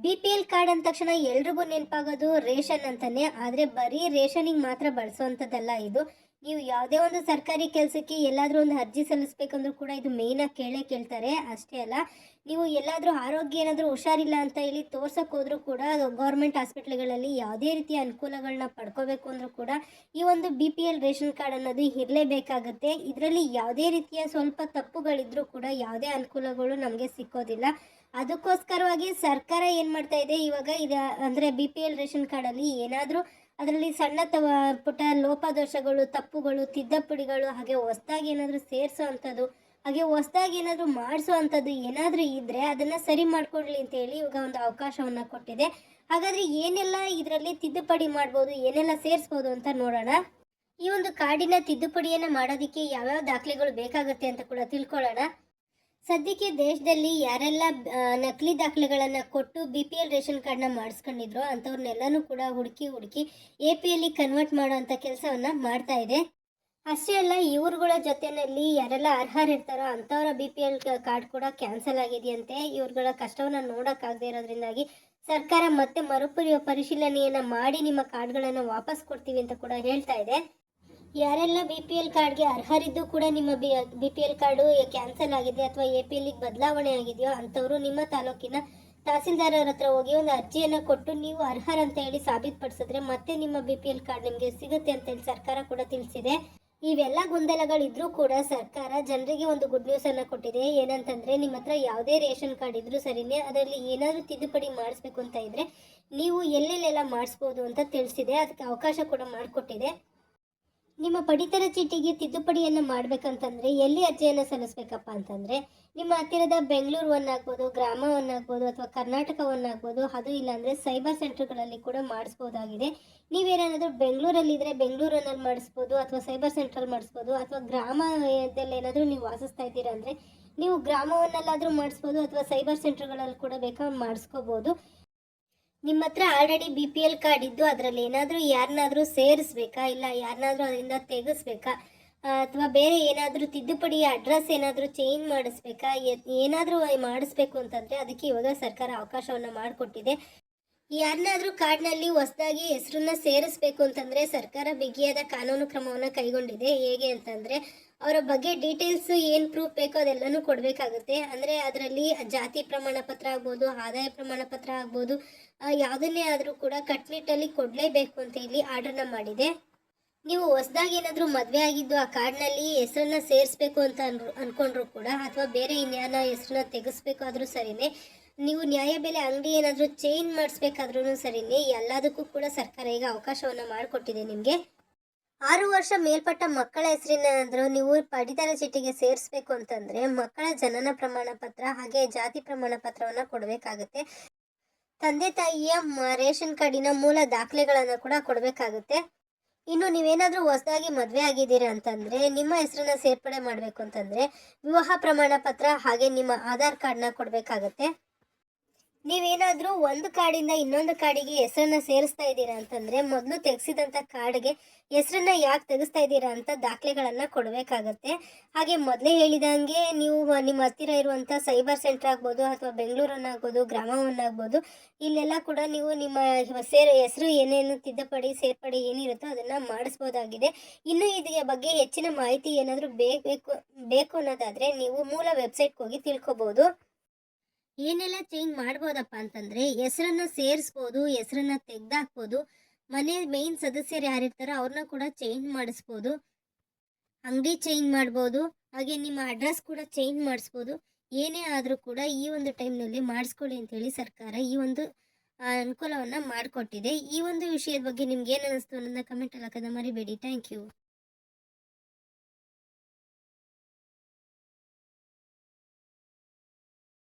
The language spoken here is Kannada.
BPL ಕಾರ್ಡ್ ಅಂದ ತಕ್ಷಣ ಎಲ್ರಿಗೂ ನೆನಪಾಗೋದು ರೇಷನ್ ಅಂತಾನೆ. ಆದರೆ ಬರೀ ರೇಷನಿಗೆ ಮಾತ್ರ ಬಳಸುವಂಥದ್ದಲ್ಲ ಇದು. ನೀವು ಯಾವುದೇ ಒಂದು ಸರ್ಕಾರಿ ಕೆಲಸಕ್ಕೆ ಎಲ್ಲಾದರೂ ಒಂದು ಅರ್ಜಿ ಸಲ್ಲಿಸ್ಬೇಕಂದ್ರೂ ಕೂಡ ಇದು ಮೇಯ್ನಾಗಿ ಕೇಳ್ತಾರೆ. ಅಷ್ಟೇ ಅಲ್ಲ, ನೀವು ಎಲ್ಲಾದರೂ ಆರೋಗ್ಯ ಏನಾದರೂ ಹುಷಾರಿಲ್ಲ ಅಂತ ಹೇಳಿ ತೋರ್ಸಕ್ಕೆ ಹೋದರೂ ಕೂಡ ಗೌರ್ಮೆಂಟ್ ಹಾಸ್ಪಿಟ್ಲ್ಗಳಲ್ಲಿ ಯಾವುದೇ ರೀತಿಯ ಅನುಕೂಲಗಳನ್ನ ಪಡ್ಕೋಬೇಕು ಅಂದರೂ ಕೂಡ ಈ ಒಂದು BPL ರೇಷನ್ ಕಾರ್ಡ್ ಅನ್ನೋದು ಇರಲೇಬೇಕಾಗುತ್ತೆ. ಇದರಲ್ಲಿ ಯಾವುದೇ ರೀತಿಯ ಸ್ವಲ್ಪ ತಪ್ಪುಗಳಿದ್ರೂ ಕೂಡ ಯಾವುದೇ ಅನುಕೂಲಗಳು ನಮಗೆ ಸಿಕ್ಕೋದಿಲ್ಲ. ಅದಕ್ಕೋಸ್ಕರವಾಗಿ ಸರ್ಕಾರ ಏನು ಮಾಡ್ತಾ ಇದೆ ಇವಾಗ ಅಂದರೆ BPL ರೇಷನ್ ಕಾರ್ಡಲ್ಲಿ ಏನಾದರೂ ಅದರಲ್ಲಿ ಸಣ್ಣ ಪುಟ್ಟ ಲೋಪದೋಷಗಳು, ತಪ್ಪುಗಳು, ತಿದ್ದುಪಡಿಗಳು, ಹಾಗೆ ಹೊಸದಾಗಿ ಏನಾದರೂ ಸೇರಿಸೋ ಅಂಥದ್ದು, ಹಾಗೆ ಹೊಸದಾಗಿ ಏನಾದರೂ ಮಾಡಿಸೋ ಅಂಥದ್ದು ಏನಾದರೂ ಇದ್ದರೆ ಅದನ್ನು ಸರಿ ಮಾಡಿಕೊಡ್ಲಿ ಅಂತೇಳಿ ಇವಾಗ ಒಂದು ಅವಕಾಶವನ್ನು ಕೊಟ್ಟಿದೆ. ಹಾಗಾದರೆ ಏನೆಲ್ಲ ಇದರಲ್ಲಿ ತಿದ್ದುಪಡಿ ಮಾಡ್ಬೋದು, ಏನೆಲ್ಲ ಸೇರಿಸ್ಬೋದು ಅಂತ ನೋಡೋಣ. ಈ ಒಂದು ಕಾರ್ಡಿನ ತಿದ್ದುಪಡಿಯನ್ನು ಮಾಡೋದಕ್ಕೆ ಯಾವ್ಯಾವ ದಾಖಲೆಗಳು ಬೇಕಾಗುತ್ತೆ ಅಂತ ಕೂಡ ತಿಳ್ಕೊಳ್ಳೋಣ. ಸದ್ಯಕ್ಕೆ ದೇಶದಲ್ಲಿ ಯಾರೆಲ್ಲ ನಕಲಿ ದಾಖಲೆಗಳನ್ನು ಕೊಟ್ಟು BPL ರೇಷನ್ ಕಾರ್ಡ್ನ ಮಾಡಿಸ್ಕೊಂಡಿದ್ರು ಅಂಥವ್ರನ್ನೆಲ್ಲನೂ ಕೂಡ ಹುಡುಕಿ APL ಕನ್ವರ್ಟ್ ಮಾಡೋ ಅಂಥ ಕೆಲಸವನ್ನು ಮಾಡ್ತಾ ಇದೆ. ಅಷ್ಟೇ ಅಲ್ಲ, ಇವ್ರುಗಳ ಜೊತೆಯಲ್ಲಿ ಯಾರೆಲ್ಲ ಅರ್ಹರಿರ್ತಾರೋ ಅಂಥವರ BPL ಕಾರ್ಡ್ ಕೂಡ ಕ್ಯಾನ್ಸಲ್ ಆಗಿದೆಯಂತೆ. ಇವ್ರುಗಳ ಕಷ್ಟವನ್ನು ನೋಡೋಕ್ಕಾಗದೇ ಇರೋದ್ರಿಂದಾಗಿ ಸರ್ಕಾರ ಮತ್ತೆ ಪರಿಶೀಲನೆಯನ್ನು ಮಾಡಿ ನಿಮ್ಮ ಕಾರ್ಡ್ಗಳನ್ನು ವಾಪಸ್ ಕೊಡ್ತೀವಿ ಅಂತ ಕೂಡ ಹೇಳ್ತಾ ಇದೆ. ಯಾರೆಲ್ಲ BPL ಕಾರ್ಡ್ಗೆ ಅರ್ಹರಿದ್ದು ಕೂಡ ನಿಮ್ಮ BPL ಕಾರ್ಡು ಕ್ಯಾನ್ಸಲ್ ಆಗಿದೆ ಅಥವಾ APLಗೆ ಬದಲಾವಣೆ ಆಗಿದೆಯೋ ಅಂಥವರು ನಿಮ್ಮ ತಾಲೂಕಿನ ತಹಸೀಲ್ದಾರರ ಹತ್ರ ಹೋಗಿ ಒಂದು ಅರ್ಜಿಯನ್ನು ಕೊಟ್ಟು ನೀವು ಅರ್ಹರಂತ ಹೇಳಿ ಸಾಬೀತುಪಡಿಸಿದ್ರೆ ಮತ್ತೆ ನಿಮ್ಮ BPL ಕಾರ್ಡ್ ನಿಮಗೆ ಸಿಗುತ್ತೆ ಅಂತ ಹೇಳಿ ಸರ್ಕಾರ ಕೂಡ ತಿಳಿಸಿದೆ. ಇವೆಲ್ಲ ಗೊಂದಲಗಳಿದ್ರೂ ಕೂಡ ಸರ್ಕಾರ ಜನರಿಗೆ ಒಂದು ಗುಡ್ ನ್ಯೂಸನ್ನು ಕೊಟ್ಟಿದೆ. ಏನಂತಂದರೆ, ನಿಮ್ಮ ಹತ್ರ ಯಾವುದೇ ರೇಷನ್ ಕಾರ್ಡ್ ಇದ್ರೂ ಸರಿನೇ ಅದರಲ್ಲಿ ಏನಾದರೂ ತಿದ್ದುಪಡಿ ಮಾಡಿಸ್ಬೇಕು ಅಂತ ಇದ್ದರೆ ನೀವು ಎಲ್ಲೆಲ್ಲೆಲ್ಲ ಮಾಡಿಸ್ಬೋದು ಅಂತ ತಿಳಿಸಿದೆ. ಅದಕ್ಕೆ ಅವಕಾಶ ಕೂಡ ಮಾಡಿಕೊಟ್ಟಿದೆ. ನಿಮ್ಮ ಪಡಿತರ ಚೀಟಿಗೆ ತಿದ್ದುಪಡಿಯನ್ನು ಮಾಡಬೇಕಂತಂದರೆ ಎಲ್ಲಿ ಅರ್ಜಿಯನ್ನು ಸಲ್ಲಿಸಬೇಕಪ್ಪ ಅಂತಂದರೆ, ನಿಮ್ಮ ಹತ್ತಿರದ ಬೆಂಗಳೂರು ಆಗ್ಬೋದು, ಗ್ರಾಮ ಆಗ್ಬೋದು, ಅಥವಾ ಕರ್ನಾಟಕವನ್ನಾಗ್ಬೋದು. ಅದು ಇಲ್ಲಾಂದರೆ ಸೈಬರ್ ಸೆಂಟರ್ಗಳಲ್ಲಿ ಕೂಡ ಮಾಡಿಸ್ಬೋದಾಗಿದೆ. ನೀವೇನಾದರೂ ಬೆಂಗಳೂರಲ್ಲಿದ್ದರೆ ಬೆಂಗಳೂರಲ್ಲಿ ಮಾಡಿಸ್ಬೋದು, ಅಥವಾ ಸೈಬರ್ ಸೆಂಟ್ರಲ್ಲಿ ಮಾಡಿಸ್ಬೋದು, ಅಥವಾ ಗ್ರಾಮದಲ್ಲಿ ಏನಾದರೂ ನೀವು ವಾಸಿಸ್ತಾ ಇದ್ದೀರಾ ಅಂದರೆ ನೀವು ಗ್ರಾಮವನ್ನಲ್ಲಾದರೂ ಮಾಡಿಸ್ಬೋದು, ಅಥವಾ ಸೈಬರ್ ಸೆಂಟರ್ಗಳಲ್ಲಿ ಕೂಡ ಬೇಕಾದ್ರೆ ಮಾಡಿಸ್ಕೋಬೋದು. ನಿಮ್ಮ ಹತ್ರ ಆಲ್ರೆಡಿ BPL ಕಾರ್ಡ್ ಇದ್ದು ಅದರಲ್ಲಿ ಏನಾದರೂ ಯಾರನ್ನಾದರೂ ಸೇರಿಸ್ಬೇಕಾ, ಇಲ್ಲ ಯಾರನ್ನಾದರೂ ಅದರಿಂದ ತೆಗೆಸ್ಬೇಕಾ, ಅಥವಾ ಬೇರೆ ಏನಾದರೂ ತಿದ್ದುಪಡಿ ಅಡ್ರೆಸ್ ಏನಾದರೂ ಚೇಂಜ್ ಮಾಡಿಸ್ಬೇಕಾ, ಏನಾದರೂ ಮಾಡಿಸ್ಬೇಕು ಅಂತಂದರೆ ಅದಕ್ಕೆ ಇವಾಗ ಸರ್ಕಾರ ಅವಕಾಶವನ್ನು ಮಾಡಿಕೊಟ್ಟಿದೆ. ಯಾರನ್ನಾದರೂ ಕಾರ್ಡ್ನಲ್ಲಿ ಹೊಸದಾಗಿ ಹೆಸರನ್ನ ಸೇರಿಸ್ಬೇಕು ಅಂತಂದರೆ ಸರ್ಕಾರ ಬಿಗಿಯಾದ ಕಾನೂನು ಕ್ರಮವನ್ನು ಕೈಗೊಂಡಿದೆ. ಹೇಗೆ ಅಂತಂದರೆ, ಅವರ ಬಗ್ಗೆ ಡೀಟೇಲ್ಸ್ ಏನು ಪ್ರೂಫ್ ಬೇಕೋ ಅದೆಲ್ಲನೂ ಕೊಡಬೇಕಾಗುತ್ತೆ. ಅಂದರೆ ಅದರಲ್ಲಿ ಜಾತಿ ಪ್ರಮಾಣ ಪತ್ರ ಆಗ್ಬೋದು, ಆದಾಯ ಪ್ರಮಾಣ ಪತ್ರ ಆಗ್ಬೋದು, ಯಾವುದನ್ನೇ ಆದರೂ ಕೂಡ ಕಟ್ಟುನಿಟ್ಟಲ್ಲಿ ಕೊಡಲೇಬೇಕು ಅಂತ ಇಲ್ಲಿ ಆರ್ಡರ್ನ ಮಾಡಿದೆ. ನೀವು ಹೊಸದಾಗಿ ಏನಾದರೂ ಮದುವೆ ಆಗಿದ್ದು ಆ ಕಾರ್ಡ್ನಲ್ಲಿ ಹೆಸರನ್ನ ಸೇರಿಸ್ಬೇಕು ಅಂತ ಅಂದ್ಕೊಂಡ್ರು ಕೂಡ, ಅಥವಾ ಬೇರೆ ಇನ್ಯಾನ ಹೆಸರನ್ನ ತೆಗೆಸ್ಬೇಕಾದ್ರೂ ಸರಿನೇ, ನೀವು ನ್ಯಾಯಬೆಲೆ ಅಂಗಡಿ ಏನಾದರೂ ಚೇಂಜ್ ಮಾಡಿಸ್ಬೇಕಾದ್ರೂ ಸರಿನೇ, ಎಲ್ಲದಕ್ಕೂ ಕೂಡ ಸರ್ಕಾರ ಈಗ ಅವಕಾಶವನ್ನು ಮಾಡಿಕೊಟ್ಟಿದೆ. ನಿಮಗೆ 6 ವರ್ಷ ಮೇಲ್ಪಟ್ಟ ಮಕ್ಕಳ ಹೆಸರಿನಾದರೂ ನೀವು ಪಡಿತರ ಚೀಟಿಗೆ ಸೇರಿಸ್ಬೇಕು ಅಂತಂದರೆ ಮಕ್ಕಳ ಜನನ ಪ್ರಮಾಣ ಪತ್ರ ಹಾಗೆ ಜಾತಿ ಪ್ರಮಾಣ ಪತ್ರವನ್ನು ಕೊಡಬೇಕಾಗುತ್ತೆ. ತಂದೆ ತಾಯಿಯ ರೇಷನ್ ಕಾರ್ಡಿನ ಮೂಲ ದಾಖಲೆಗಳನ್ನು ಕೂಡ ಕೊಡಬೇಕಾಗುತ್ತೆ. ಇನ್ನು ನೀವೇನಾದರೂ ಹೊಸದಾಗಿ ಮದುವೆ ಆಗಿದ್ದೀರಾ ಅಂತಂದರೆ ನಿಮ್ಮ ಹೆಸರನ್ನ ಸೇರ್ಪಡೆ ಮಾಡಬೇಕು ಅಂತಂದರೆ ವಿವಾಹ ಪ್ರಮಾಣ ಪತ್ರ ಹಾಗೆ ನಿಮ್ಮ ಆಧಾರ್ ಕಾರ್ಡ್ನ ಕೊಡಬೇಕಾಗತ್ತೆ. ನೀವೇನಾದರೂ ಒಂದು ಕಾರ್ಡಿಂದ ಇನ್ನೊಂದು ಕಾರ್ಡಿಗೆ ಹೆಸರನ್ನ ಸೇರಿಸ್ತಾ ಇದ್ದೀರಾ ಅಂತಂದರೆ ಮೊದಲು ತೆಗೆಸಿದಂಥ ಕಾರ್ಡ್ಗೆ ಹೆಸರನ್ನ ಯಾಕೆ ತೆಗೆಸ್ತಾ ಇದ್ದೀರಾ ಅಂತ ದಾಖಲೆಗಳನ್ನು ಕೊಡಬೇಕಾಗತ್ತೆ. ಹಾಗೆ ಮೊದಲೇ ಹೇಳಿದಂಗೆ ನೀವು ನಿಮ್ಮ ಹತ್ತಿರ ಇರುವಂಥ ಸೈಬರ್ ಸೆಂಟರ್ ಆಗ್ಬೋದು, ಅಥವಾ ಬೆಂಗಳೂರನ್ನಾಗ್ಬೋದು, ಗ್ರಾಮವನ್ನಾಗ್ಬೋದು, ಇಲ್ಲೆಲ್ಲ ಕೂಡ ನೀವು ನಿಮ್ಮ ಹೆಸರು ಏನೇನು ತಿದ್ದುಪಡಿ ಸೇರ್ಪಡೆ ಏನಿರುತ್ತೋ ಅದನ್ನು ಮಾಡಿಸ್ಬೋದಾಗಿದೆ. ಇನ್ನು ಇದರ ಬಗ್ಗೆ ಹೆಚ್ಚಿನ ಮಾಹಿತಿ ಏನಾದರೂ ಬೇಕು ಅನ್ನೋದಾದರೆ ನೀವು ಮೂಲ ವೆಬ್ಸೈಟ್ಗೆ ಹೋಗಿ ತಿಳ್ಕೊಬೋದು. ಏನೆಲ್ಲ ಚೇಂಜ್ ಮಾಡ್ಬೋದಪ್ಪ ಅಂತಂದರೆ, ಹೆಸರನ್ನು ಸೇರಿಸ್ಬೋದು, ಹೆಸರನ್ನು ತೆಗೆದಾಕ್ಬೋದು, ಮನೆ ಮೇನ್ ಸದಸ್ಯರು ಯಾರಿರ್ತಾರೋ ಅವ್ರನ್ನ ಕೂಡ ಚೇಂಜ್ ಮಾಡಿಸ್ಬೋದು, ಅಂಗಡಿ ಚೇಂಜ್ ಮಾಡ್ಬೋದು, ಹಾಗೆ ನಿಮ್ಮ ಅಡ್ರೆಸ್ ಕೂಡ ಚೇಂಜ್ ಮಾಡಿಸ್ಬೋದು. ಏನೇ ಆದರೂ ಕೂಡ ಈ ಒಂದು ಟೈಮ್ನಲ್ಲಿ ಮಾಡಿಸ್ಕೊಳ್ಳಿ ಅಂತೇಳಿ ಸರ್ಕಾರ ಈ ಒಂದು ಅನುಕೂಲವನ್ನು ಮಾಡಿಕೊಟ್ಟಿದೆ. ಈ ಒಂದು ವಿಷಯದ ಬಗ್ಗೆ ನಿಮ್ಗೆ ಏನು ಅನ್ನಿಸ್ತು ಅನ್ನೋದನ್ನ ಕಮೆಂಟಲ್ಲಿ ಹಾಕೋದನ್ನ ಮರಿಬೇಡಿ. Thank you.